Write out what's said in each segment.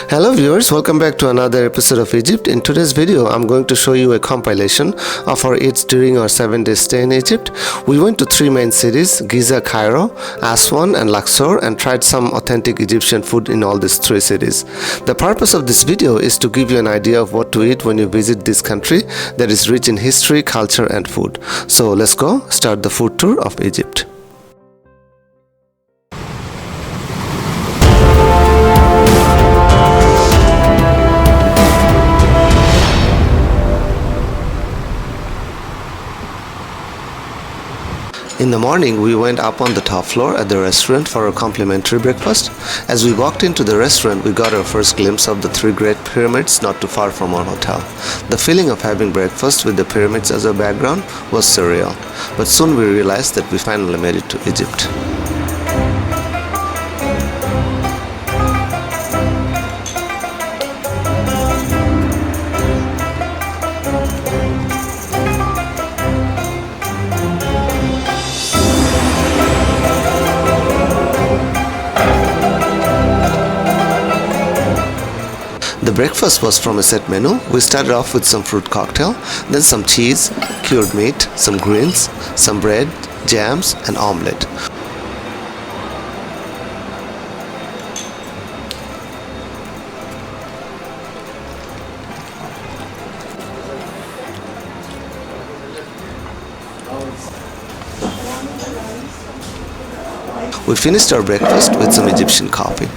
Hello viewers, welcome back to another episode of Egypt. In today's video, I'm going to show you a compilation of our eats during our 7-day stay in Egypt. We went to 3 main cities, Giza Cairo, Aswan and Luxor, and tried some authentic Egyptian food in all these 3 cities. The purpose of this video is to give you an idea of what to eat when you visit this country that is rich in history, culture and food. So let's go start the food tour of Egypt. In the morning, we went up on the top floor at the restaurant for a complimentary breakfast. As we walked into the restaurant, we got our first glimpse of the 3 great pyramids not too far from our hotel. The feeling of having breakfast with the pyramids as our background was surreal, but soon we realized that we finally made it to Egypt. The breakfast was from a set menu. We started off with some fruit cocktail, then some cheese, cured meat, some greens, some bread, jams and omelette. We finished our breakfast with some Egyptian coffee.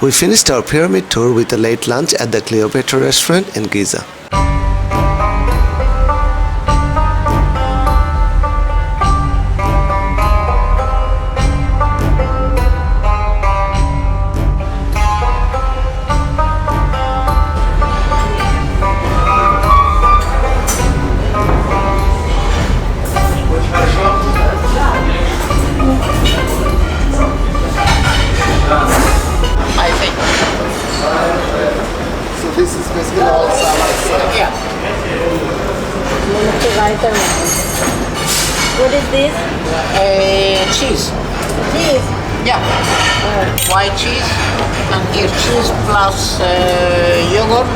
We finished our pyramid tour with a late lunch at the Cleopatra restaurant in Giza. This is basically all Zamalak. Yeah. What is this? Cheese. Cheese. Yeah. White cheese. And here cheese plus yogurt.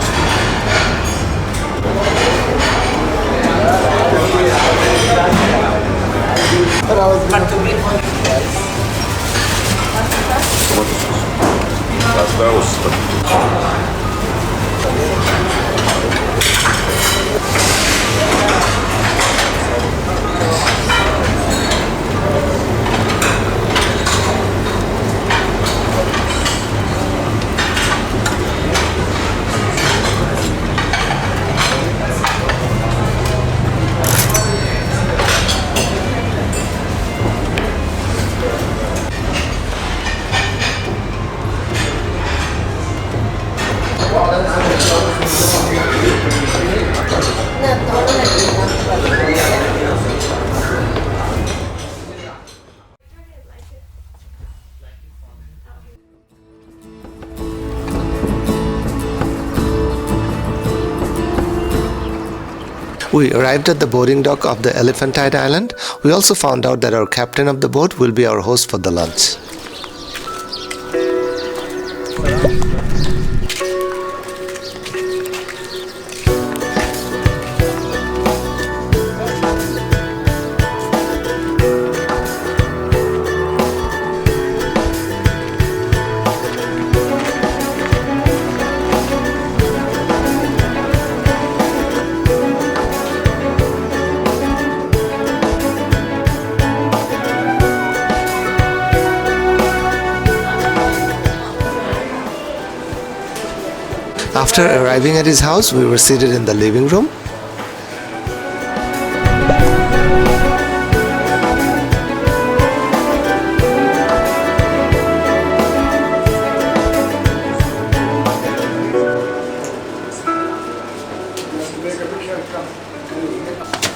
We arrived at the boarding dock of the Elephantine Island. We also found out that our captain of the boat will be our host for the lunch. After arriving at his house, we were seated in the living room.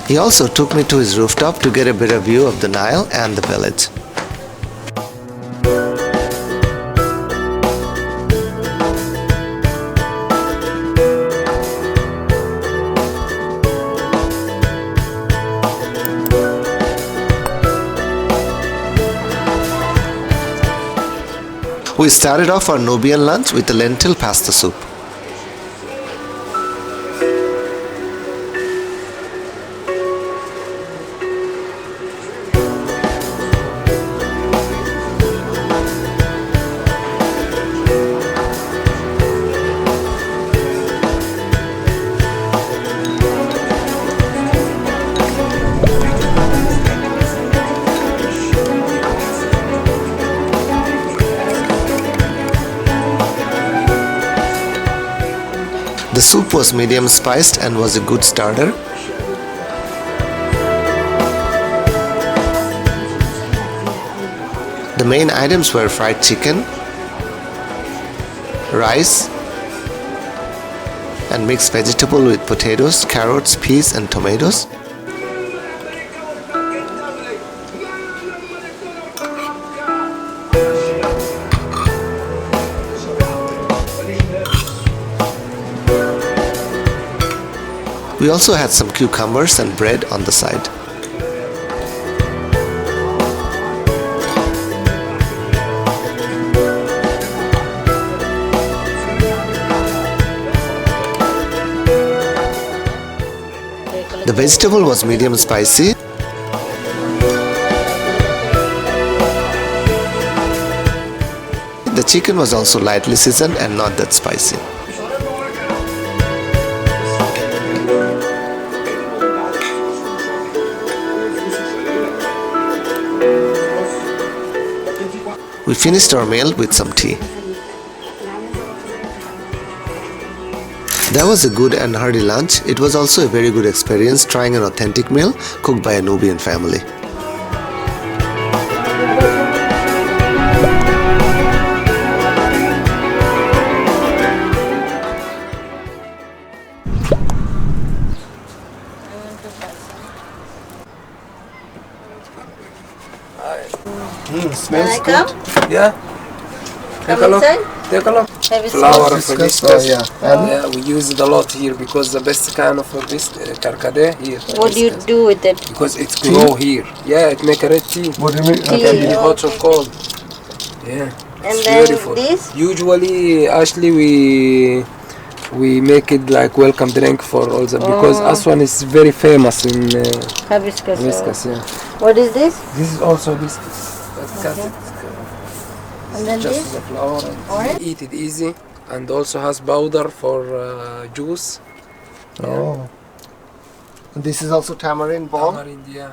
He also took me to his rooftop to get a better view of the Nile and the village. We started off our Nubian lunch with a lentil pasta soup. The soup was medium spiced and was a good starter. The main items were fried chicken, rice, and mixed vegetable with potatoes, carrots, peas, and tomatoes. We also had some cucumbers and bread on the side. The vegetable was medium spicy. The chicken was also lightly seasoned and not that spicy. We finished our meal with some tea. That was a good and hearty lunch. It was also a very good experience trying an authentic meal cooked by a Nubian family. Smells good. Yeah. Take a look. Take a look. Flour for this. Yeah, we use it a lot here because the best kind of this karkade here. What do you do with it? Because it's grow here. Yeah, it make a red tea. What do you mean? It can be hot or cold. Yeah. And it's then beautiful. this? Usually, Ashley, we make it like welcome drink for all the because Aswan is very famous in Hibiscus. hibiscus. Yeah. What is this? This is also hibiscus. And then Just this? the flour and Orange? eat it easy, and also has powder for juice. Oh. This is also tamarind balm. Tamarind, yeah.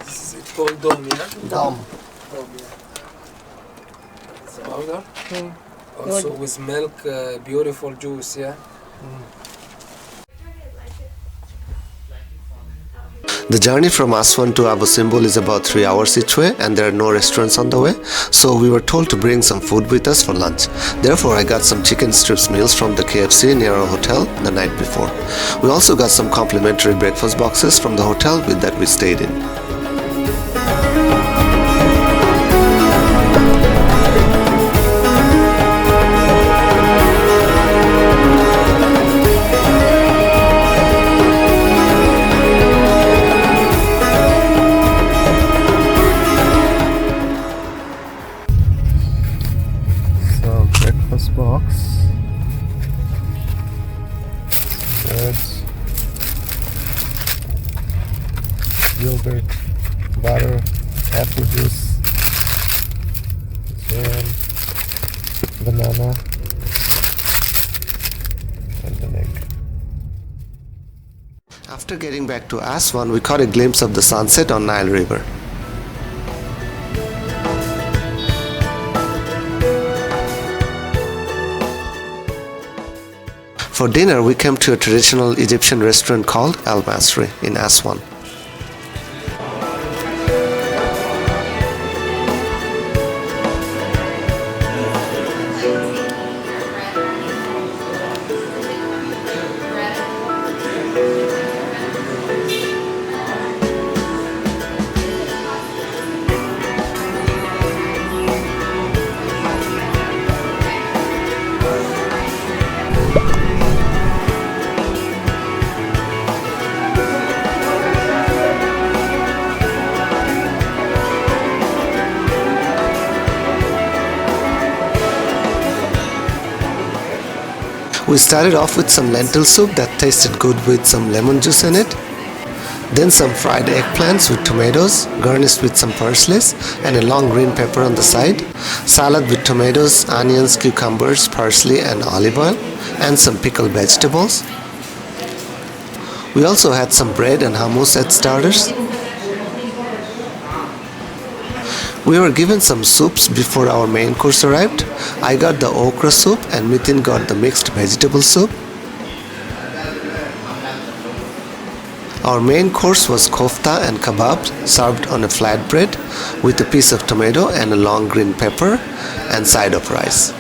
This is it called dome, yeah? Dom. Dome, yeah. It's powder. Also with milk, beautiful juice, yeah. The journey from Aswan to Abu Simbel is about 3 hours each way, and there are no restaurants on the way, so we were told to bring some food with us for lunch. Therefore, I got some chicken strips meals from the KFC near our hotel the night before. We also got some complimentary breakfast boxes from the hotel with that we stayed in. Box, breads, yogurt, butter, apple juice, jam, banana, and an egg. After getting back to Aswan, we caught a glimpse of the sunset on Nile River. For dinner, we came to a traditional Egyptian restaurant called Al Masry in Aswan. We started off with some lentil soup that tasted good with some lemon juice in it. Then some fried eggplants with tomatoes, garnished with some parsley and a long green pepper on the side. Salad with tomatoes, onions, cucumbers, parsley and olive oil, and some pickled vegetables. We also had some bread and hummus as starters. We were given some soups before our main course arrived. I got the okra soup and Mithin got the mixed vegetable soup. Our main course was kofta and kebab served on a flatbread with a piece of tomato and a long green pepper and side of rice.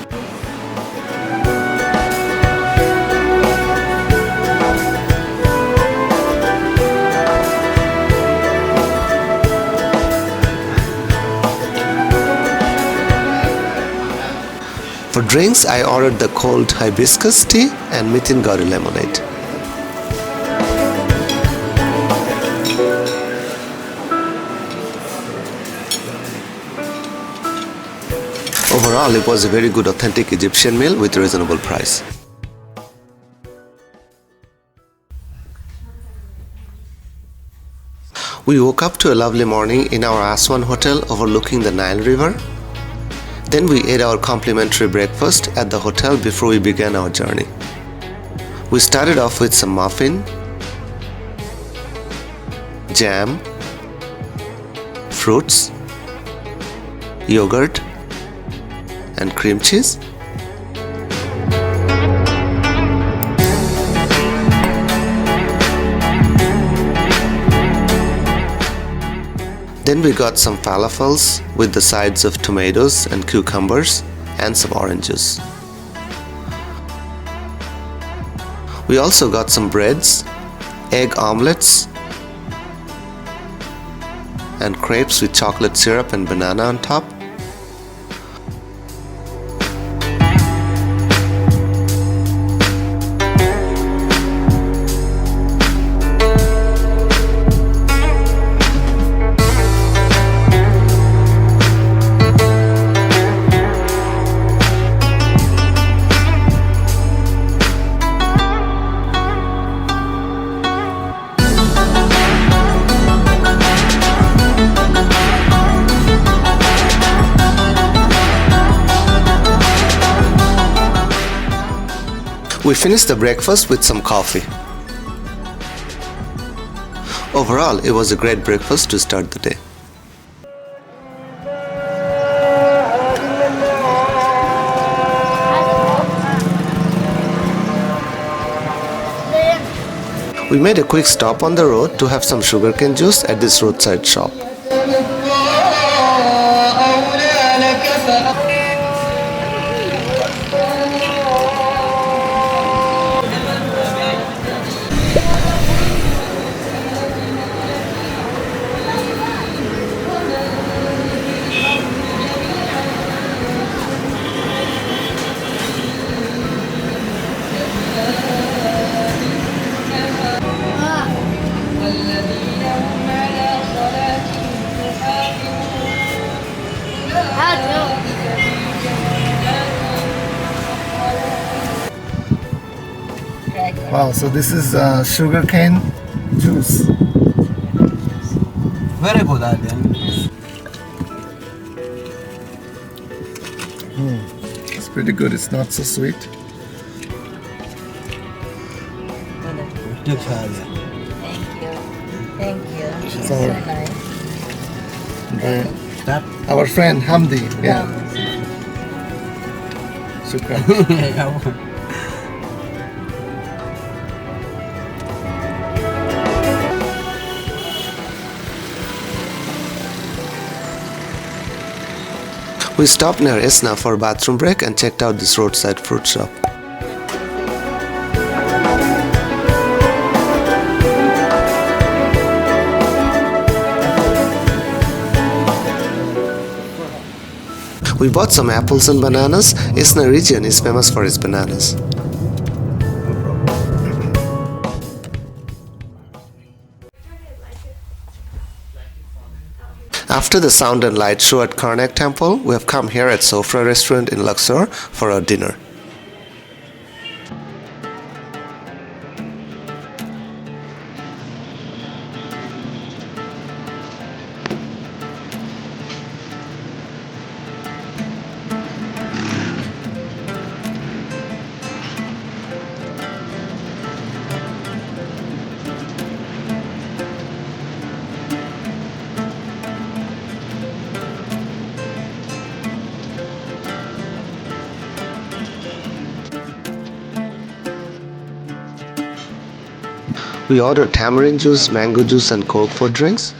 For drinks, I ordered the cold hibiscus tea and Mithin got a lemonade. Overall, it was a very good authentic Egyptian meal with a reasonable price. We woke up to a lovely morning in our Aswan hotel overlooking the Nile River. Then we ate our complimentary breakfast at the hotel before we began our journey. We started off with some muffin, jam, fruits, yogurt, and cream cheese. Then we got some falafels with the sides of tomatoes and cucumbers and some orange juice. We also got some breads, egg omelets, and crepes with chocolate syrup and banana on top. We finished the breakfast with some coffee. Overall, it was a great breakfast to start the day. We made a quick stop on the road to have some sugarcane juice at this roadside shop. Wow, so this is sugarcane juice. Very good, Arabian. It's pretty good, it's not so sweet. Thank you. Thank you. It's So- so nice. Our friend Hamdi, yeah. Shukran. We stopped near Esna for a bathroom break and checked out this roadside fruit shop. We bought some apples and bananas. Esna region is famous for its bananas. After the sound and light show at Karnak Temple, we have come here at Sofra restaurant in Luxor for our dinner. We ordered tamarind juice, mango juice and coke for drinks.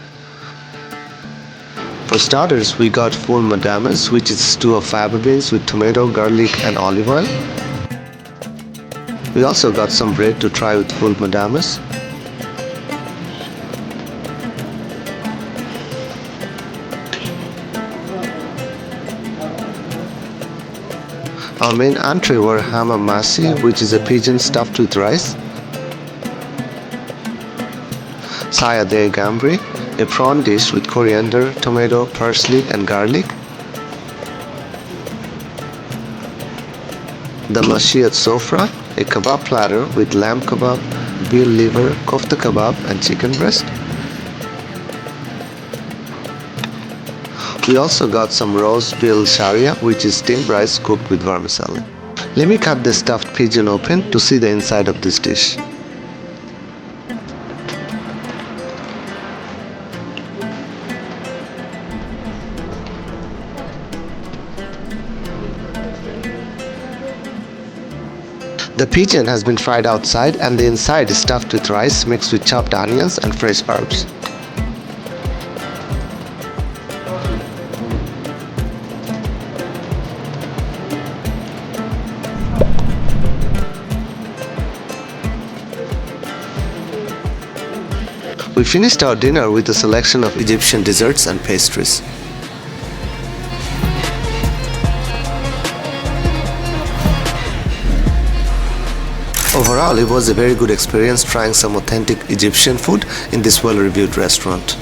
For starters, we got full madames, which is a stew of fava beans with tomato, garlic and olive oil. We also got some bread to try with full madames. Our main entree were hama masi, which is a pigeon stuffed with rice. Saya de gambri, a prawn dish with coriander, tomato, parsley and garlic. The mashi at Sofra, a kebab platter with lamb kebab, veal liver, kofta kebab and chicken breast. We also got some roast veal sharia, which is steamed rice cooked with vermicelli. Let me cut the stuffed pigeon open to see the inside of this dish. The pigeon has been fried outside and the inside is stuffed with rice mixed with chopped onions and fresh herbs. We finished our dinner with a selection of Egyptian desserts and pastries. Overall, it was a very good experience trying some authentic Egyptian food in this well-reviewed restaurant.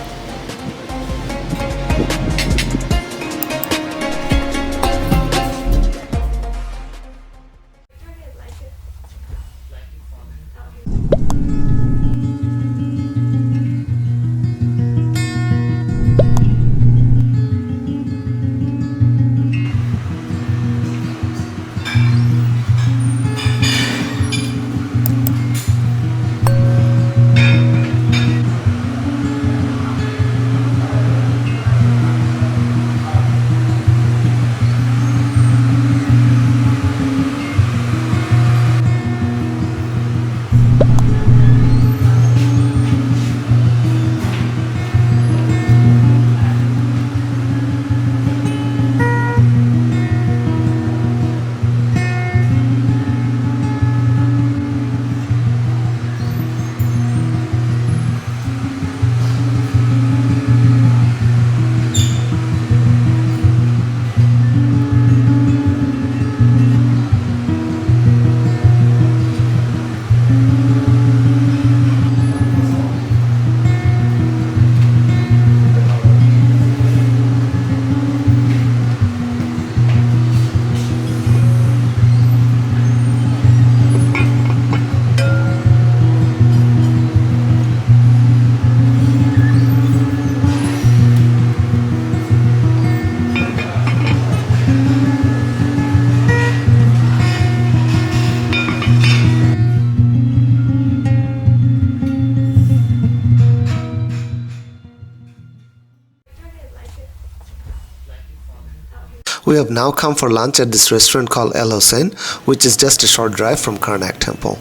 We have now come for lunch at this restaurant called El Hussein, which is just a short drive from Karnak Temple.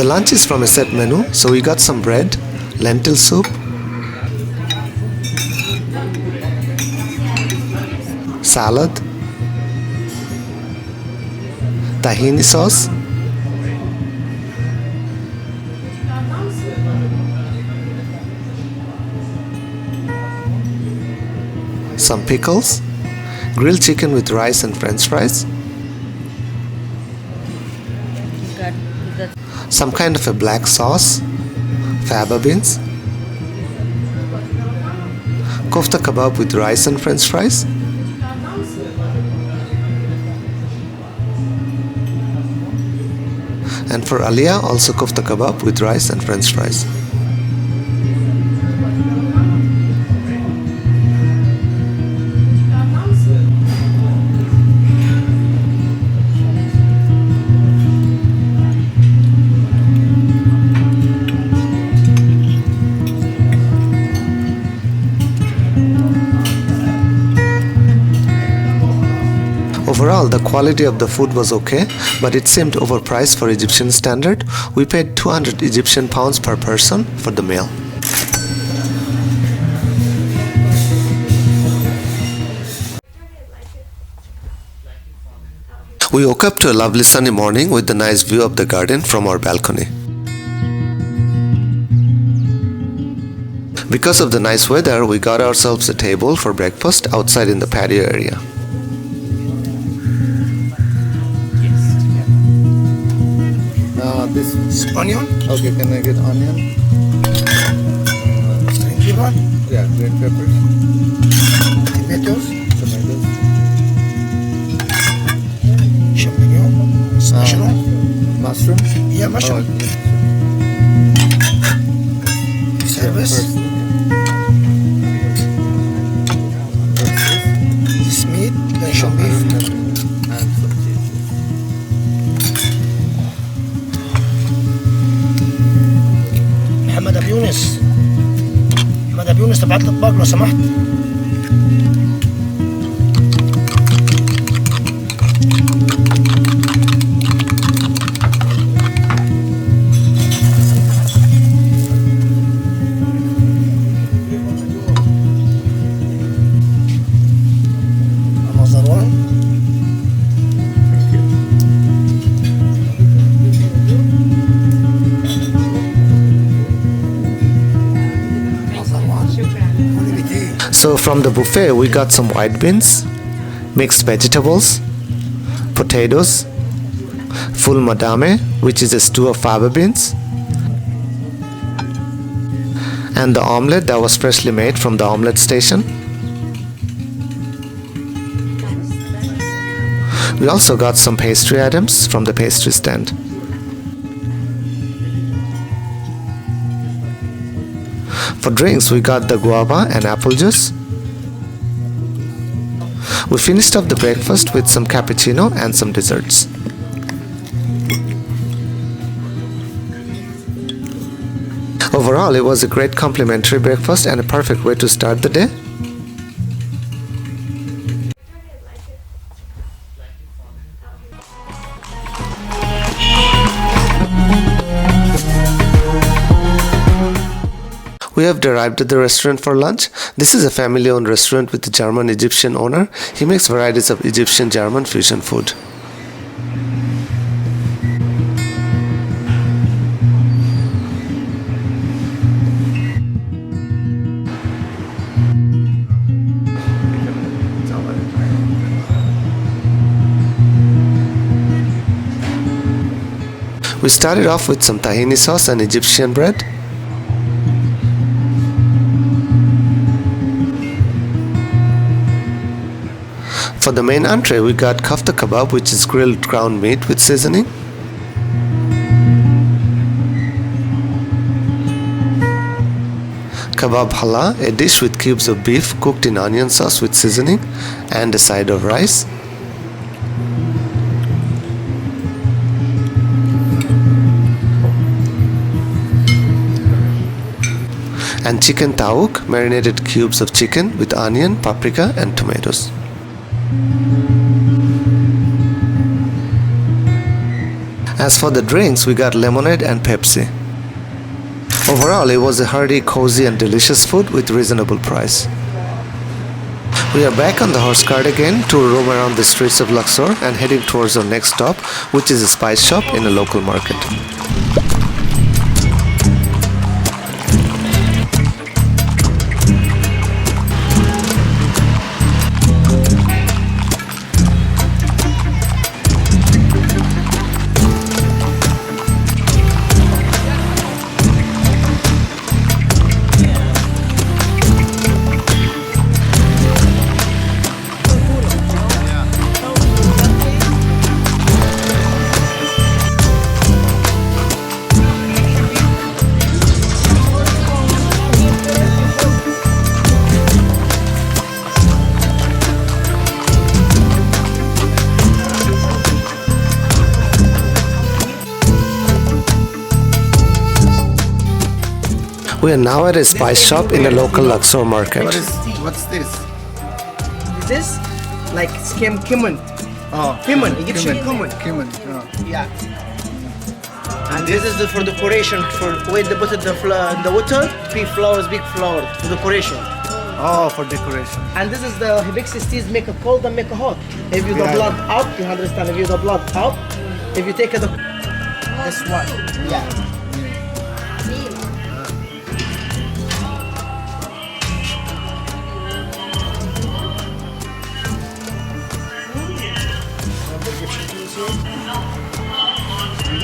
The lunch is from a set menu, so we got some bread, lentil soup, salad, tahini sauce, some pickles, grilled chicken with rice and french fries, some kind of a black sauce, faba beans, kofta kebab with rice and french fries, and for Alia also kofta kebab with rice and french fries. Overall, the quality of the food was okay, but it seemed overpriced for Egyptian standard. We paid 200 Egyptian pounds per person for the meal. We woke up to a lovely sunny morning with the nice view of the garden from our balcony. Because of the nice weather, we got ourselves a table for breakfast outside in the patio area. This onion? Okay, can I get onion? Green pepper? Yeah, green peppers, Tomatoes? tomatoes, Champignon? Mushroom? mushrooms. Yeah, mushroom. Service? This meat? Nation beef? And some cheese. محمد ابو يونس محمد ابو يونس تبعت لي اطباق لو سمحت. أبو زروان. So from the buffet we got some white beans, mixed vegetables, potatoes, full madame, which is a stew of fava beans, and the omelette that was freshly made from the omelette station. We also got some pastry items from the pastry stand. For drinks, we got the guava and apple juice. We finished off the breakfast with some cappuccino and some desserts. Overall, it was a great complimentary breakfast and a perfect way to start the day. We have arrived at the restaurant for lunch. This is a family-owned restaurant with a German-Egyptian owner. He makes varieties of Egyptian-German fusion food. We started off with some tahini sauce and Egyptian bread. For the main entree, we got kofta kebab, which is grilled ground meat with seasoning. Kebab hala, a dish with cubes of beef cooked in onion sauce with seasoning, and a side of rice. And chicken taouk, marinated cubes of chicken with onion, paprika, and tomatoes. As for the drinks, we got lemonade and Pepsi. Overall, it was a hearty, cozy and delicious food with reasonable price. We are back on the horse cart again to roam around the streets of Luxor and heading towards our next stop, which is a spice shop in a local market. We are now at a spice shop in a local Luxor market. What's this? This like cumin. Oh, Cumin, Egyptian cumin. Cumin. Oh. Yeah. And this is for decoration. For when they put it in the water, big flowers for decoration. Oh, for decoration. And this is the hibiscus teas make it cold and make it hot. If you the Yeah. blood out, you understand. If you the blood out, if you take it, this one. Yeah.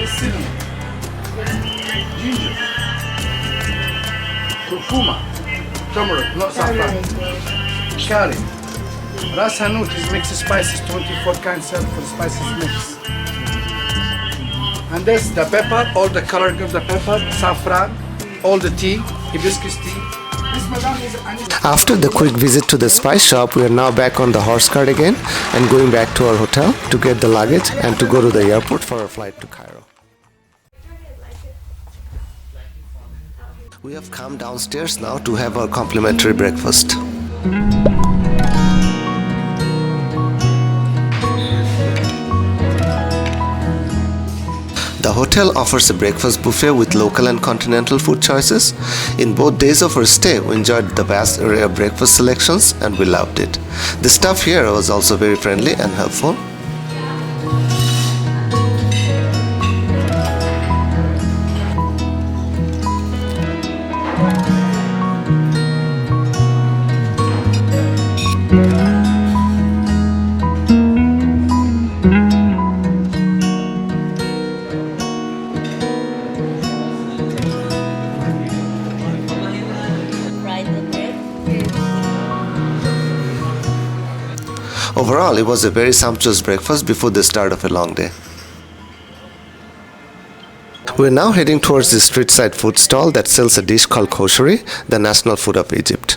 Cinnamon, ginger, curcuma, turmeric, not saffron, curry. Ras hanout is mixed spices, 24 kinds of spices mix. And this the pepper, all the color of the pepper, saffron, all the tea, hibiscus tea. This madam is After the quick visit to the spice shop, we are now back on the horse cart again and going back to our hotel to get the luggage and to go to the airport for our flight to Cairo. We have come downstairs now to have our complimentary breakfast. The hotel offers a breakfast buffet with local and continental food choices. In both days of our stay, we enjoyed the vast array of breakfast selections and we loved it. The staff here was also very friendly and helpful. Overall, it was a very sumptuous breakfast before the start of a long day. We are now heading towards the street side food stall that sells a dish called kosheri, the national food of Egypt.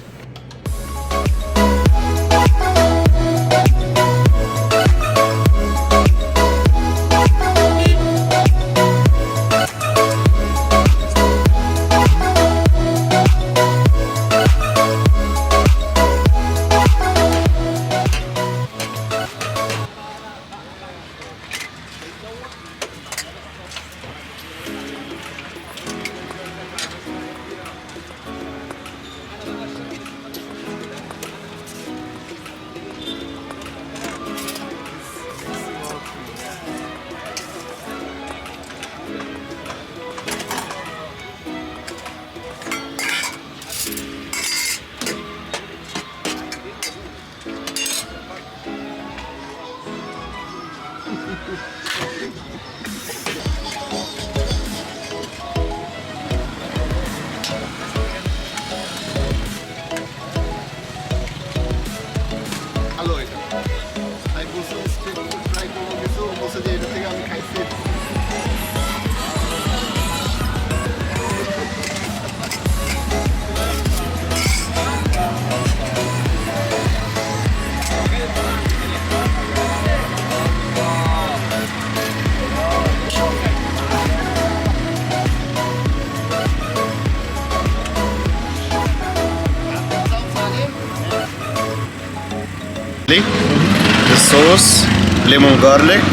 The sauce, lemon garlic,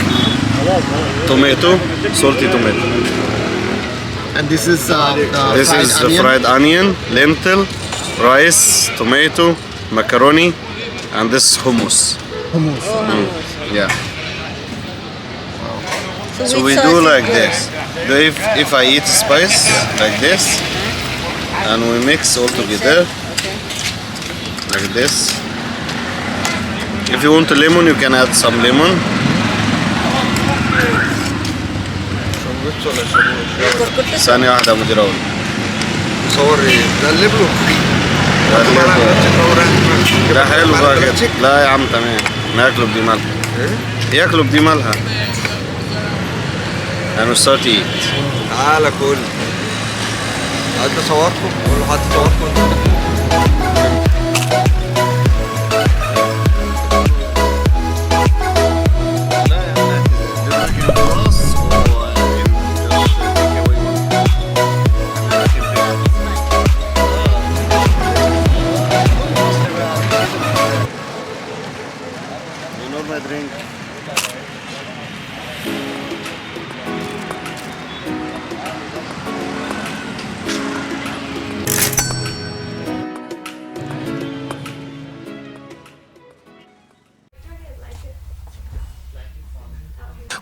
tomato, salty tomato. And this is This fried is the onion. fried onion, lentil, rice, tomato, macaroni, and this hummus. Hummus. Yeah. So which we sauce do is like good? this. If I eat spice like this, and we mix all together like this. If you want a lemon, you can add some lemon. ثانية واحدة مدير أول. صوري قلب له ده حلو بقى كده. لا يا عم تمام. ناكله بدي مالها. ياكلوا بدي مالها. And we start to eat. تعالى كل حد صوركم قول له حد صوركم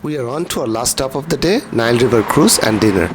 We are on to our last stop of the day, Nile River cruise and dinner.